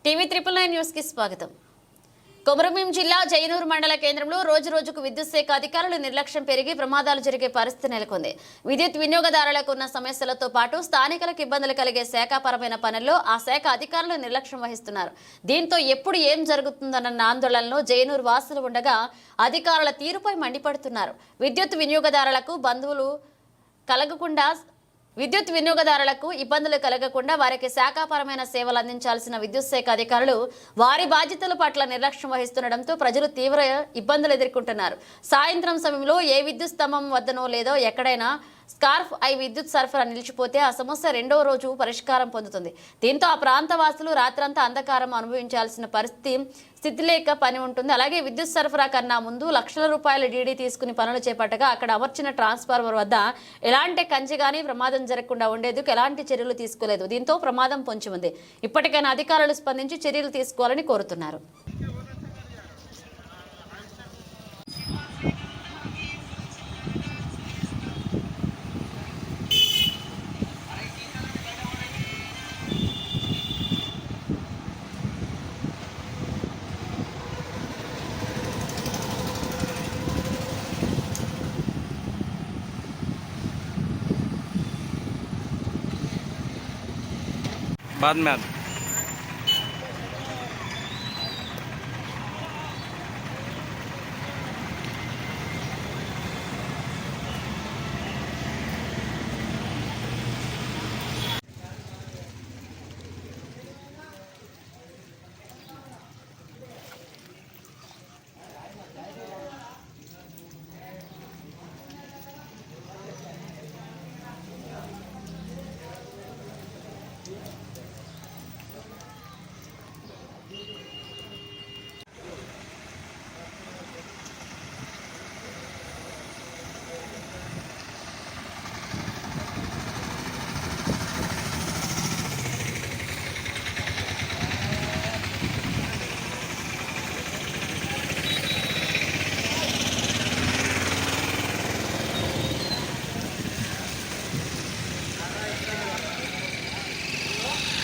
TV 999 news కి స్వాగతం. కొమరంభీం జిల్లా జైనూరు మండల కేంద్రంలో రోజురోజుకు విద్యుత్ శాఖ అధికారులు నిర్లక్ష్యం పెరిగి ప్రమాదాలు జరిగే పరిస్థితి నెలకొంది. విద్యుత్ వినియోగదారులకు ఉన్న సమస్యలతో పాటు స్థానికులకు ఇబ్బందులు కలిగే శాఖాపరమైన పనుల్లో ఆ శాఖ అధికారులు నిర్లక్ష్యం వహిస్తున్నారు. దీంతో ఎప్పుడు ఏం జరుగుతుందన్న ఆందోళనలో జైనూరు వాసులు ఉండగా అధికారుల తీరుపై మండిపడుతున్నారు. విద్యుత్ ఇబ్బందులు కలగకుండా వారికి శాఖాపరమైన సేవలు అందించాల్సిన విద్యుత్ శాఖ అధికారులు వారి బాధ్యతల పట్ల నిర్లక్ష్యం వహిస్తుండటంతో ప్రజలు తీవ్ర ఇబ్బందులు ఎదుర్కొంటున్నారు. సాయంత్రం సమయంలో ఏ విద్యుత్ స్తంభం వద్దనో లేదో ఎక్కడైనా స్కార్ఫ్ విద్యుత్ సరఫరా నిలిచిపోతే ఆ సమస్య రెండో రోజు పరిష్కారం పొందుతుంది. దీంతో ఆ ప్రాంత వాసులు రాత్రంతా అంధకారం అనుభవించాల్సిన స్థితి లేక పని ఉంటుంది. అలాగే విద్యుత్ సరఫరా కన్నా ముందు లక్షల రూపాయల డీడీ తీసుకుని పనులు చేపట్టగా అక్కడ అమర్చిన ట్రాన్స్ఫార్మర్ వద్ద ఎలాంటి కంచి గానీ ప్రమాదం జరగకుండా ఉండేందుకు ఎలాంటి చర్యలు తీసుకోలేదు. దీంతో ప్రమాదం పొంచి ఉంది. ఇప్పటికైనా అధికారులు స్పందించి చర్యలు తీసుకోవాలని కోరుతున్నారు. बाद में